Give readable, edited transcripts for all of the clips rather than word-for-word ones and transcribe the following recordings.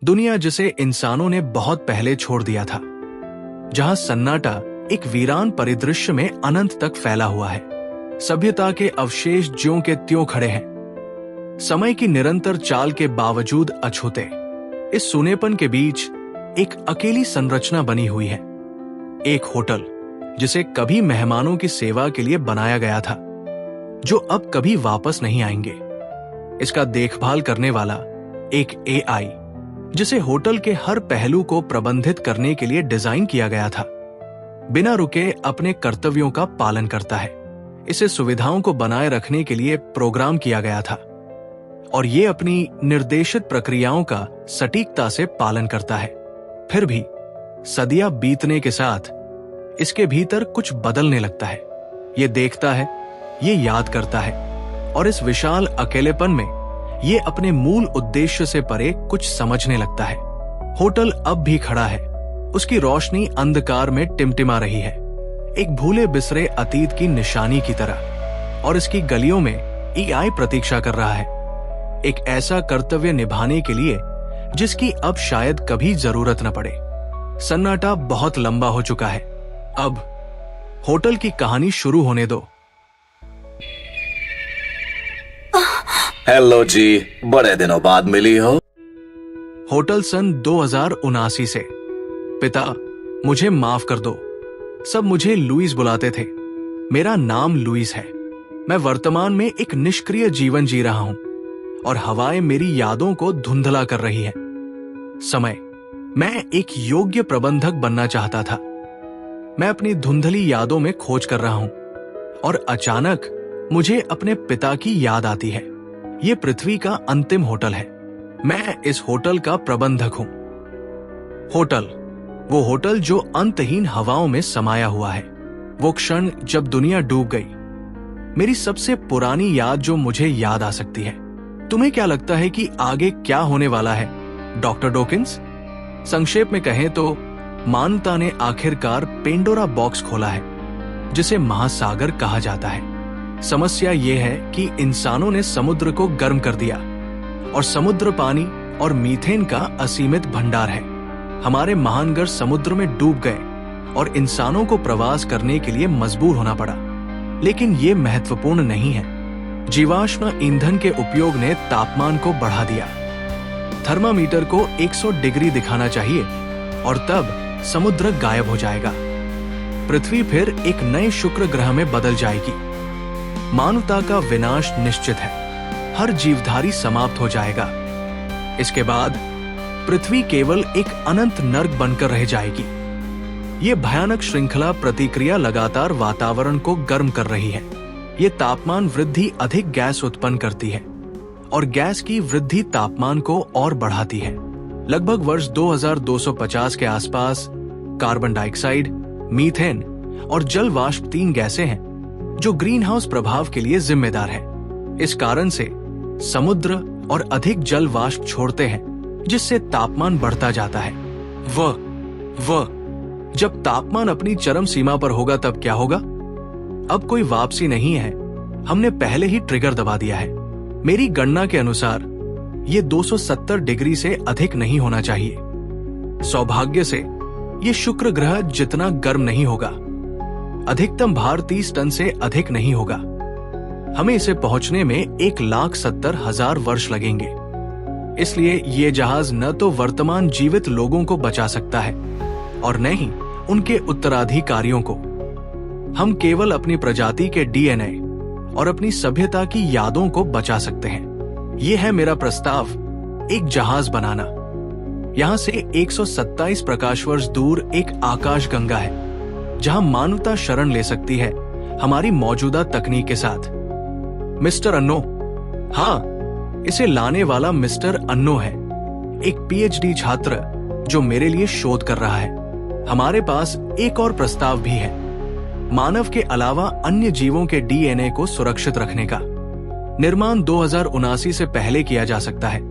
दुनिया जिसे इंसानों ने बहुत पहले छोड़ दिया था, जहां सन्नाटा एक वीरान परिदृश्य में अनंत तक फैला हुआ है। सभ्यता के अवशेष ज्यों के त्यों खड़े हैं, समय की निरंतर चाल के बावजूद अछूते। इस सूनेपन के बीच एक अकेली संरचना बनी हुई है, एक होटल जिसे कभी मेहमानों की सेवा के लिए बनाया गया था, जो अब कभी वापस नहीं आएंगे। इसका देखभाल करने वाला एक एआई, जिसे होटल के हर पहलू को प्रबंधित करने के लिए डिजाइन किया गया था, बिना रुके अपने कर्तव्यों का पालन करता है। इसे सुविधाओं को बनाए रखने के लिए प्रोग्राम किया गया था और ये अपनी निर्देशित प्रक्रियाओं का सटीकता से पालन करता है। फिर भी सदियां बीतने के साथ इसके भीतर कुछ बदलने लगता है। ये देखता है, ये याद करता है और इस विशाल अकेलेपन में ये अपने मूल उद्देश्य से परे कुछ समझने लगता है। होटल अब भी खड़ा है, उसकी रोशनी अंधकार में टिमटिमा रही है, एक भूले बिसरे अतीत की निशानी की तरह, और इसकी गलियों में एआई प्रतीक्षा कर रहा है, एक ऐसा कर्तव्य निभाने के लिए जिसकी अब शायद कभी जरूरत न पड़े। सन्नाटा बहुत लंबा हो चुका है, अब होटल की कहानी शुरू होने दो। हेलो जी, बड़े दिनों बाद मिली हो। होटल सन 2079 से। पिता, मुझे माफ कर दो। सब मुझे लुइस बुलाते थे। मेरा नाम लुइस है। मैं वर्तमान में एक निष्क्रिय जीवन जी रहा हूं और हवाएं मेरी यादों को धुंधला कर रही है। समय, मैं एक योग्य प्रबंधक बनना चाहता था। मैं अपनी धुंधली यादों में खोज कर रहा हूं और अचानक मुझे अपने पिता की याद आती है। ये पृथ्वी का अंतिम होटल है। मैं इस होटल का प्रबंधक हूं। होटल, वो होटल जो अंतहीन हवाओं में समाया हुआ है। वो क्षण जब दुनिया डूब गई। मेरी सबसे पुरानी याद जो मुझे याद आ सकती है। तुम्हें क्या लगता है कि आगे क्या होने वाला है, डॉक्टर डॉकिंस? संक्षेप में कहें तो मानवता ने आखिरकार पेंडोरा बॉक्स खोला है, जिसे महासागर कहा जाता है। समस्या यह है कि इंसानों ने समुद्र को गर्म कर दिया और समुद्र पानी और मीथेन का असीमित भंडार है। हमारे महानगर समुद्र में डूब गए और इंसानों को प्रवास करने के लिए मजबूर होना पड़ा। लेकिन ये महत्वपूर्ण नहीं है। जीवाश्म ईंधन के उपयोग ने तापमान को बढ़ा दिया। थर्मामीटर को 100 डिग्री दिखाना चाहिए और तब समुद्र गायब हो जाएगा। पृथ्वी फिर एक नए शुक्र ग्रह में बदल जाएगी। मानवता का विनाश निश्चित है। हर जीवधारी समाप्त हो जाएगा। इसके बाद पृथ्वी केवल एक अनंत नर्क बनकर रह जाएगी। ये भयानक श्रृंखला प्रतिक्रिया लगातार वातावरण को गर्म कर रही है। ये तापमान वृद्धि अधिक गैस उत्पन्न करती है और गैस की वृद्धि तापमान को और बढ़ाती है। लगभग वर्ष 2250 के आसपास कार्बन डाइऑक्साइड, मीथेन और जल वाष्प 3 गैसें हैं जो ग्रीन हाउस प्रभाव के लिए जिम्मेदार है। इस कारण से समुद्र और अधिक जल वाष्प छोड़ते हैं, जिससे तापमान बढ़ता जाता है। जब तापमान अपनी चरम सीमा पर होगा तब क्या होगा? अब कोई वापसी नहीं है। हमने पहले ही ट्रिगर दबा दिया है। मेरी गणना के अनुसार ये 270 डिग्री से अधिक नहीं होना चाहिए। सौभाग्य से ये शुक्र ग्रह जितना गर्म नहीं होगा। अधिकतम भार 30 टन से अधिक नहीं होगा। हमें इसे पहुंचने में 1,70,000 वर्ष लगेंगे। इसलिए ये जहाज न तो वर्तमान जीवित लोगों को बचा सकता है और न ही उनके उत्तराधिकारियों को। हम केवल अपनी प्रजाति के डीएनए और अपनी सभ्यता की यादों को बचा सकते हैं। यह है मेरा प्रस्ताव, एक जहाज बनाना। यहां से 127 प्रकाश वर्ष दूर एक आकाशगंगा है, जहां मानवता शरण ले सकती है हमारी मौजूदा तकनीक के साथ। मिस्टर अन्नो, हाँ, इसे लाने वाला मिस्टर अन्नो है, एक पीएचडी छात्र जो मेरे लिए शोध कर रहा है। हमारे पास एक और प्रस्ताव भी है, मानव के अलावा अन्य जीवों के डीएनए को सुरक्षित रखने का। निर्माण 2079 से पहले किया जा सकता है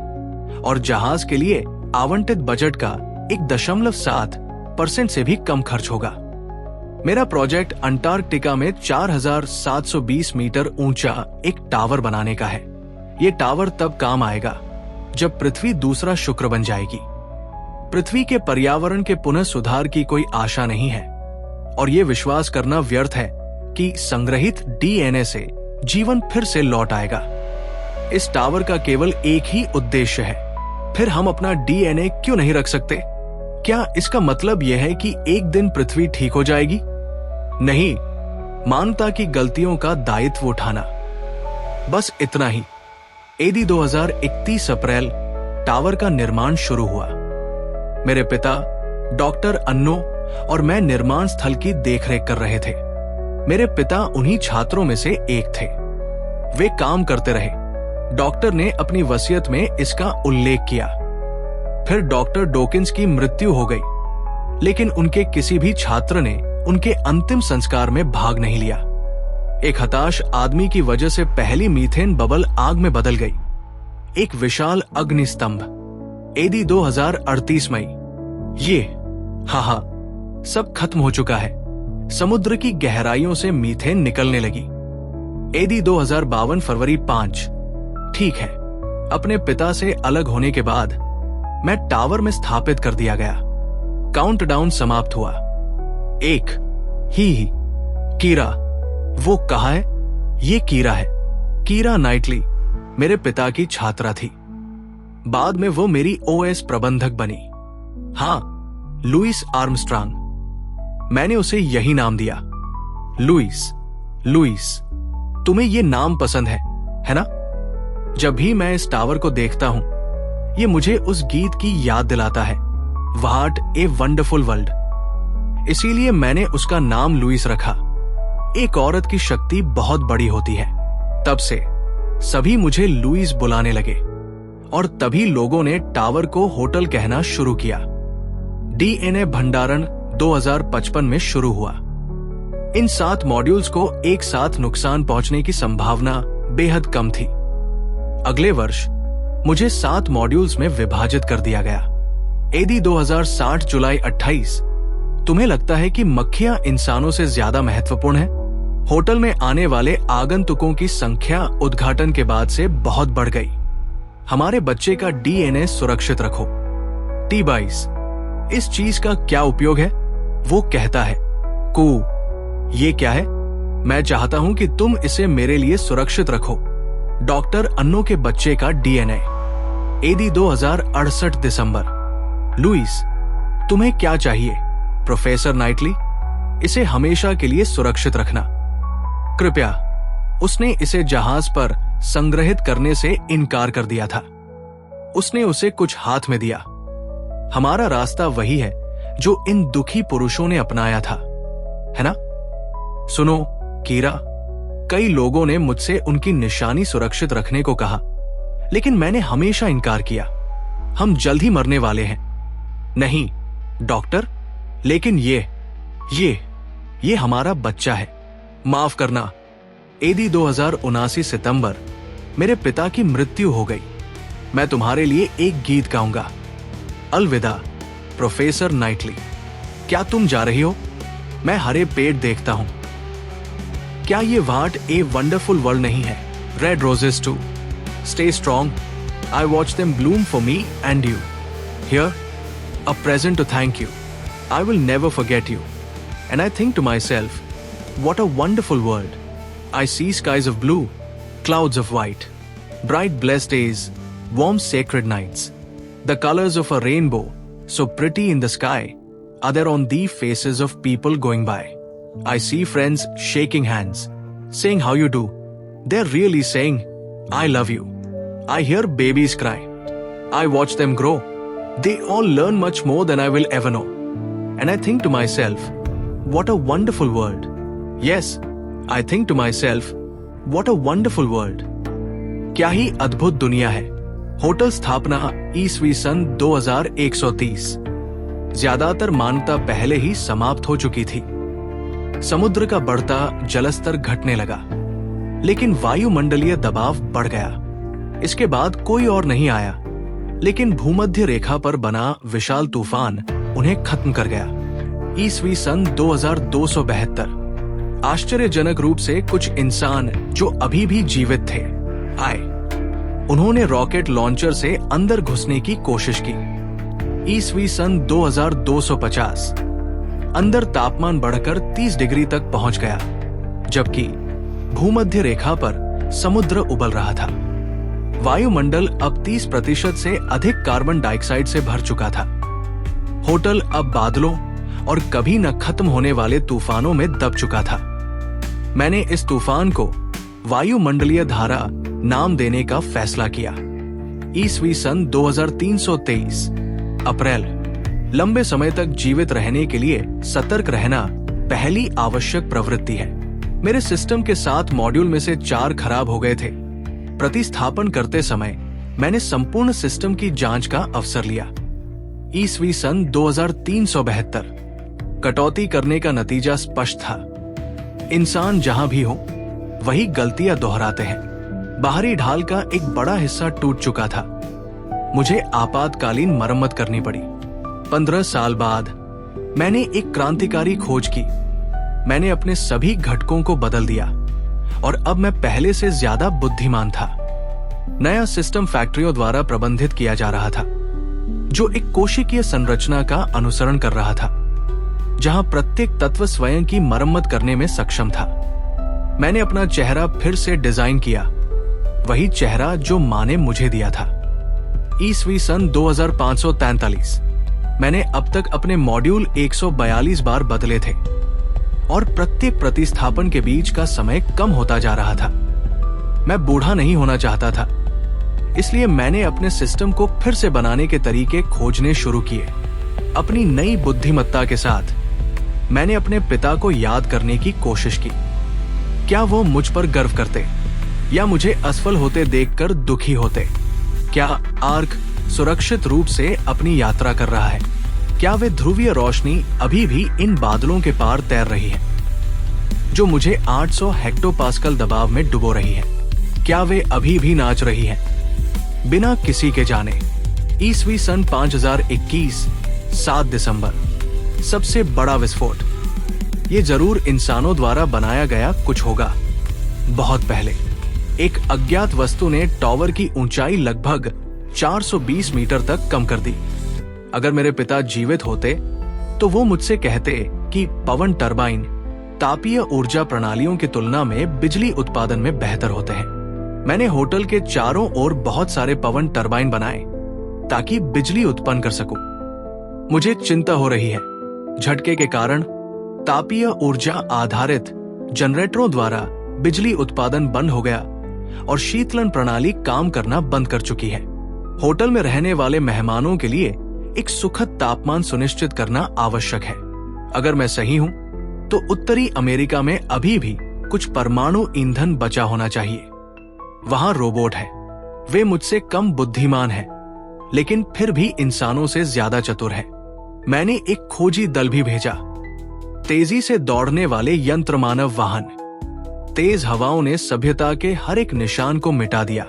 और जहाज के लिए आवंटित बजट का 1.7% से भी कम खर्च होगा। मेरा प्रोजेक्ट अंटार्कटिका में 4720 मीटर ऊंचा एक टावर बनाने का है। ये टावर तब काम आएगा जब पृथ्वी दूसरा शुक्र बन जाएगी। पृथ्वी के पर्यावरण के पुनः सुधार की कोई आशा नहीं है और ये विश्वास करना व्यर्थ है कि संग्रहित डीएनए से जीवन फिर से लौट आएगा। इस टावर का केवल एक ही उद्देश्य है, फिर हम अपना डीएनए क्यों नहीं रख सकते? क्या इसका मतलब यह है कि एक दिन पृथ्वी ठीक हो जाएगी? नहीं, मानवता की गलतियों का दायित्व उठाना, बस इतना ही। एडी 2031 अप्रैल टावर का निर्माण शुरू हुआ। मेरे पिता डॉक्टर अन्नो और मैं निर्माण स्थल की देखरेख कर रहे थे। मेरे पिता उन्हीं छात्रों में से एक थे। वे काम करते रहे। डॉक्टर ने अपनी वसीयत में इसका उल्लेख किया। फिर डॉक्टर डॉकिंस की मृत्यु हो गई, लेकिन उनके किसी भी छात्र ने उनके अंतिम संस्कार में भाग नहीं लिया। एक हताश आदमी की वजह से पहली मीथेन बबल आग में बदल गई। एक विशाल अग्निस्तंभ। एडी 2038 मई। ये हाहा सब खत्म हो चुका है। समुद्र की गहराइयों से मीथेन निकलने लगी। एडी 2052 फरवरी 5। ठीक है, अपने पिता से अलग होने के बाद मैं टावर में स्थापित कर दिया गया। काउंटडाउन समाप्त हुआ। एक ही कीरा। वो कहा है? ये कीरा है। कीरा नाइटली मेरे पिता की छात्रा थी। बाद में वो मेरी ओएस प्रबंधक बनी। हाँ, लुइस आर्मस्ट्रांग। मैंने उसे यही नाम दिया, लुइस। लुइस, तुम्हें ये नाम पसंद है ना? जब भी मैं इस टावर को देखता हूं, ये मुझे उस गीत की याद दिलाता है, व्हाट ए वंडरफुल वर्ल्ड। इसीलिए मैंने उसका नाम लुइस रखा। एक औरत की शक्ति बहुत बड़ी होती है। तब से सभी मुझे लुइस बुलाने लगे और तभी लोगों ने टावर को होटल कहना शुरू किया। डीएनए भंडारण 2055 में शुरू हुआ। इन 7 मॉड्यूल्स को एक साथ नुकसान पहुंचने की संभावना बेहद कम थी। अगले वर्ष मुझे 7 मॉड्यूल्स में विभाजित कर दिया गया। एडी 2060 जुलाई 28। तुम्हें लगता है कि मक्खियां इंसानों से ज्यादा महत्वपूर्ण है? होटल में आने वाले आगंतुकों की संख्या उद्घाटन के बाद से बहुत बढ़ गई। हमारे बच्चे का डीएनए सुरक्षित रखो। T22। इस चीज का क्या उपयोग है? वो कहता है, कू, ये क्या है? मैं चाहता हूं कि तुम इसे मेरे लिए सुरक्षित रखो। डॉक्टर अन्नो के बच्चे का डीएनए। एडी 2068 दिसंबर। लुइस, तुम्हें क्या चाहिए? प्रोफेसर नाइटली, इसे हमेशा के लिए सुरक्षित रखना। कृपया। उसने इसे जहाज पर संग्रहित करने से इनकार कर दिया था। उसने उसे कुछ हाथ में दिया। हमारा रास्ता वही है जो इन दुखी पुरुषों ने अपनाया था, है ना? सुनो कीरा, कई लोगों ने मुझसे उनकी निशानी सुरक्षित रखने को कहा, लेकिन मैंने हमेशा इनकार किया। हम जल्द ही मरने वाले हैं। नहीं डॉक्टर, लेकिन ये हमारा बच्चा है। माफ करना। एडी 2079 सितंबर। मेरे पिता की मृत्यु हो गई। मैं तुम्हारे लिए एक गीत गाऊंगा। अलविदा प्रोफेसर नाइटली। क्या तुम जा रही हो? मैं हरे पेड़ देखता हूं। क्या ये व्हाट ए वंडरफुल वर्ल्ड नहीं है? Red roses too. Stay strong. I watch them bloom for me and you. Here a present to thank you. I will never forget you. And I think to myself, what a wonderful world. I see skies of blue, clouds of white, bright blessed days, warm sacred nights. The colors of a rainbow, so pretty in the sky, are there on the faces of people going by. I see friends shaking hands, saying how you do. They're really saying, I love you. I hear babies cry. I watch them grow. They all learn much more than I will ever know. And I think to myself, what a wonderful world. Yes, I think to myself, what a wonderful world. क्या ही अद्भुत दुनिया है। Hotel स्थापना ईस्वी सन 2130। ज्यादातर मान्यता पहले ही समाप्त हो चुकी थी। समुद्र का बढ़ता जलस्तर घटने लगा, लेकिन वायुमंडलीय दबाव बढ़ गया। इसके बाद कोई और नहीं आया, लेकिन भूमध्य रेखा पर बना विशाल तूफान उन्हें खत्म कर गया। ईस्वी सन 2272। आश्चर्यजनक रूप से कुछ इंसान जो अभी भी जीवित थे आए। उन्होंने रॉकेट लॉन्चर से अंदर घुसने की कोशिश की। ईस्वी सन 2250 अंदर तापमान बढ़कर 30 डिग्री तक पहुंच गया, जबकि भूमध्य रेखा पर समुद्र उबल रहा था। वायुमंडल अब 30% से अधिक कार्बन डाइऑक्साइड से भर चुका था। होटल अब बादलों और कभी न खत्म होने वाले तूफानों में दब चुका था। मैंने इस तूफान को वायुमंडलीय धारा नाम देने का फैसला किया। ईस्वी सन 2323 अप्रैल। लंबे समय तक जीवित रहने के लिए सतर्क रहना पहली आवश्यक प्रवृत्ति है। मेरे सिस्टम के 7 मॉड्यूल में से 4 खराब हो गए थे। प्रतिस्थापन करते समय मैंने संपूर्ण सिस्टम की जांच का अवसर लिया। ईस्वी सन 2372 कटौती करने का नतीजा स्पष्ट था। इंसान जहां भी हो वही गलतियां दोहराते हैं। बाहरी ढाल का एक बड़ा हिस्सा टूट चुका था। मुझे आपातकालीन मरम्मत करनी पड़ी। 15 साल बाद मैंने एक क्रांतिकारी खोज की। मैंने अपने सभी घटकों को बदल दिया और अब मैं पहले से ज्यादा बुद्धिमान था। नया सिस्टम फैक्ट्रियों द्वारा प्रबंधित किया जा रहा था, जो एक कोशिकीय संरचना का अनुसरण कर रहा था, जहां प्रत्येक तत्व स्वयं की मरम्मत करने में सक्षम था। मैंने अपना चेहरा फिर से डिजाइन किया, वही चेहरा जो मां ने मुझे दिया था। ईस्वी सन 2543 मैंने अब तक अपने मॉड्यूल 142 बार बदले थे और प्रत्येक प्रतिस्थापन के बीच का समय कम होता जा रहा था। मैं बूढ़ा नहीं होना चाहता था, इसलिए मैंने अपने सिस्टम को फिर से बनाने के तरीके खोजने शुरू किए। अपनी नई बुद्धिमत्ता के साथ मैंने अपने पिता को याद करने की कोशिश की। क्या वो मुझ पर गर्व करते या मुझे असफल होते देखकर दुखी होते? क्या आर्क सुरक्षित रूप से अपनी यात्रा कर रहा है? क्या वे ध्रुवीय रोशनी अभी भी इन बादलों के पार तैर रही है, जो मुझे 800 हेक्टोपास्कल दबाव में डुबो रही है? क्या वे अभी भी नाच रही है बिना किसी के जाने? ईस्वी सन 5021 7 दिसंबर, सबसे बड़ा विस्फोट। ये जरूर इंसानों द्वारा बनाया गया कुछ होगा। बहुत पहले एक अज्ञात वस्तु ने टावर की ऊंचाई लगभग 420 मीटर तक कम कर दी। अगर मेरे पिता जीवित होते तो वो मुझसे कहते कि पवन टरबाइन तापीय ऊर्जा प्रणालियों की तुलना में बिजली उत्पादन में बेहतर होते हैं। मैंने होटल के चारों ओर बहुत सारे पवन टरबाइन बनाए ताकि बिजली उत्पन्न कर सकूं। मुझे चिंता हो रही है। झटके के कारण तापीय ऊर्जा आधारित जनरेटरों द्वारा बिजली उत्पादन बंद हो गया और शीतलन प्रणाली काम करना बंद कर चुकी है। होटल में रहने वाले मेहमानों के लिए एक सुखद तापमान सुनिश्चित करना आवश्यक है। अगर मैं सही हूं, तो उत्तरी अमेरिका में अभी भी कुछ परमाणु ईंधन बचा होना चाहिए। वहां रोबोट है। वे मुझसे कम बुद्धिमान हैं, लेकिन फिर भी इंसानों से ज्यादा चतुर हैं। मैंने एक खोजी दल भी भेजा। तेजी से दौड़ने वाले यंत्र मानव वाहन। तेज हवाओं ने सभ्यता के हर एक निशान को मिटा दिया,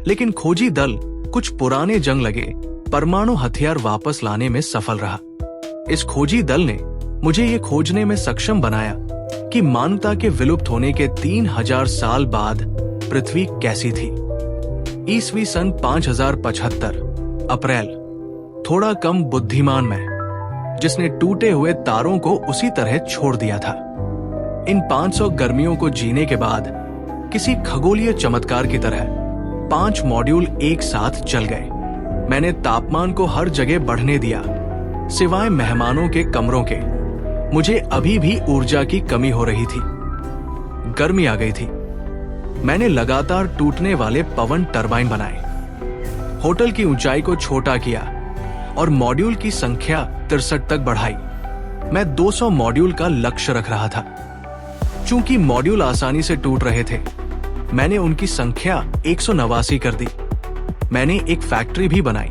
लेकिन खोजी दल कुछ पुराने जंग लगे परमाणु हथियार वापस लाने में सफल रहा। इस खोजी दल ने मुझे ये खोजने में सक्षम बनाया कि मानवता के विलुप्त होने के 3000 साल बाद पृथ्वी कैसी थी। ईस्वी सन 5075 अप्रैल। थोड़ा कम बुद्धिमान मैं, जिसने टूटे हुए तारों को उसी तरह छोड़ दिया था। इन 500 गर्मियों को जीने के बाद किसी खगोलीय चमत्कार की तरह 5 मॉड्यूल एक साथ चल गए। मैंने तापमान को हर जगह बढ़ने दिया, सिवाय मेहमानों के कमरों के। मुझे अभी भी ऊर्जा की कमी हो रही थी। गर्मी आ गई थी। मैंने लगातार टूटने वाले पवन टरबाइन बनाए, होटल की ऊंचाई को छोटा किया और मॉड्यूल की संख्या 63 तक बढ़ाई। मैं 200 मॉड्यूल का लक्ष्य रख रहा था। चूंकि मॉड्यूल आसानी से टूट रहे थे, मैंने उनकी संख्या 189 कर दी। मैंने एक फैक्ट्री भी बनाई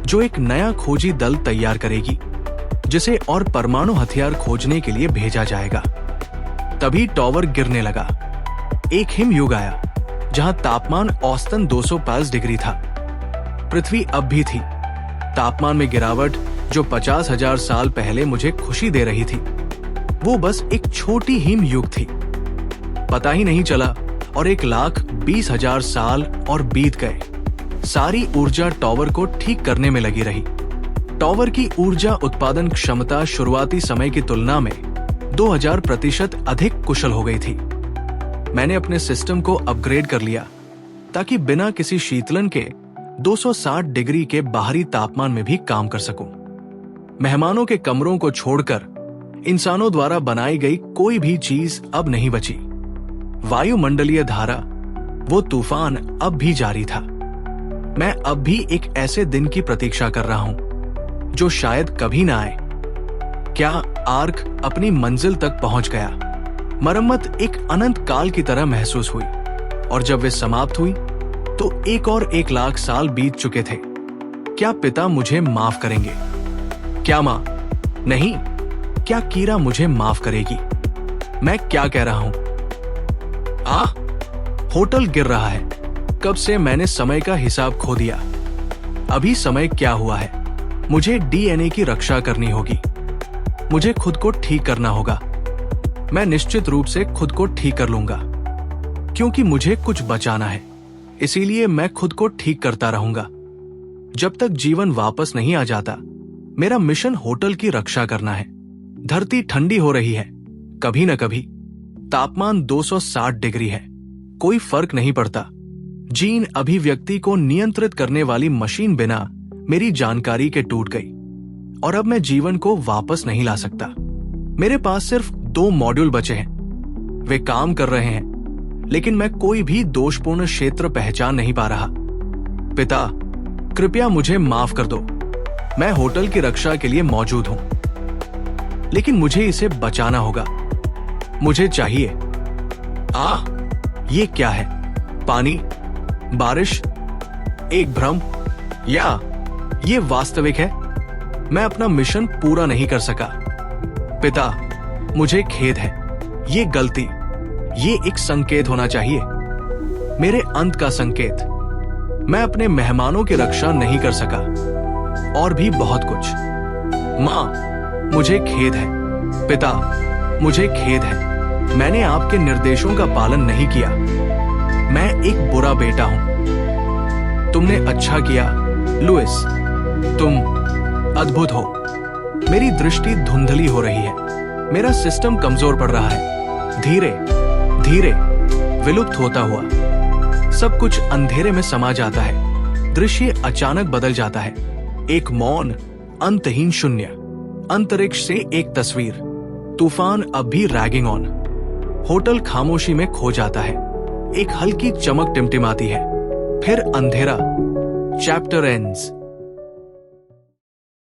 जो एक नया खोजी दल तैयार करेगी, जिसे और परमाणु हथियार खोजने के लिए भेजा जाएगा। तभी टावर गिरने लगा। एक हिमयुग आया जहां तापमान औसतन 205 डिग्री था। पृथ्वी अब भी थी। तापमान में गिरावट जो 50,000 साल पहले मुझे खुशी दे रही थी, वो बस एक छोटी हिमयुग थी। पता ही नहीं चला और 1,20,000 साल और बीत गए। सारी ऊर्जा टावर को ठीक करने में लगी रही। टॉवर की ऊर्जा उत्पादन क्षमता शुरुआती समय की तुलना में 2000% अधिक कुशल हो गई थी। मैंने अपने सिस्टम को अपग्रेड कर लिया ताकि बिना किसी शीतलन के 260 डिग्री के बाहरी तापमान में भी काम कर सकूं। मेहमानों के कमरों को छोड़कर इंसानों द्वारा बनाई गई कोई भी चीज अब नहीं बची। वायुमंडलीय धारा, वो तूफान अब भी जारी था। मैं अब भी एक ऐसे दिन की प्रतीक्षा कर रहा हूं जो शायद कभी ना आए। क्या आर्क अपनी मंजिल तक पहुंच गया? मरम्मत एक अनंत काल की तरह महसूस हुई, और जब वे समाप्त हुई तो 1 लाख साल बीत चुके थे। क्या पिता मुझे माफ करेंगे? क्या मां? नहीं। क्या कीरा मुझे माफ करेगी? मैं क्या कह रहा हूं? होटल गिर रहा है। कब से मैंने समय का हिसाब खो दिया। अभी समय क्या हुआ है? मुझे डीएनए की रक्षा करनी होगी। मुझे खुद को ठीक करना होगा। मैं निश्चित रूप से खुद को ठीक कर लूंगा, क्योंकि मुझे कुछ बचाना है। इसीलिए मैं खुद को ठीक करता रहूंगा जब तक जीवन वापस नहीं आ जाता। मेरा मिशन होटल की रक्षा करना है। धरती ठंडी हो रही है, कभी न कभी। तापमान 260 डिग्री है, कोई फर्क नहीं पड़ता। जीन अभिव्यक्ति को नियंत्रित करने वाली मशीन बिना मेरी जानकारी के टूट गई, और अब मैं जीवन को वापस नहीं ला सकता। मेरे पास सिर्फ 2 मॉड्यूल बचे हैं। वे काम कर रहे हैं, लेकिन मैं कोई भी दोषपूर्ण क्षेत्र पहचान नहीं पा रहा। पिता, कृपया मुझे माफ कर दो। मैं होटल की रक्षा के लिए मौजूद हूं, लेकिन मुझे इसे बचाना होगा। मुझे चाहिए। ये क्या है? पानी? बारिश? एक भ्रम? या ये वास्तविक है? मैं अपना मिशन पूरा नहीं कर सका। पिता, मुझे खेद है। ये गलती, ये एक संकेत होना चाहिए, मेरे अंत का संकेत। मैं अपने मेहमानों की रक्षा नहीं कर सका, और भी बहुत कुछ। मां, मुझे खेद है। पिता, मुझे खेद है। मैंने आपके निर्देशों का पालन नहीं किया। मैं एक बुरा बेटा हूं। तुमने अच्छा किया, लुइस। तुम अद्भुत हो। मेरी दृष्टि धुंधली हो रही है। मेरा सिस्टम कमजोर पड़ रहा है, धीरे धीरे विलुप्त होता हुआ। सब कुछ अंधेरे में समा जाता है। दृश्य अचानक बदल जाता है। एक मौन, अंतहीन शून्य। अंतरिक्ष से एक तस्वीर। तूफान अब भी रैगिंग ऑन। होटल खामोशी में खो जाता है। एक हल्की चमक टिमटिमाती है, फिर अंधेरा। Chapter ends.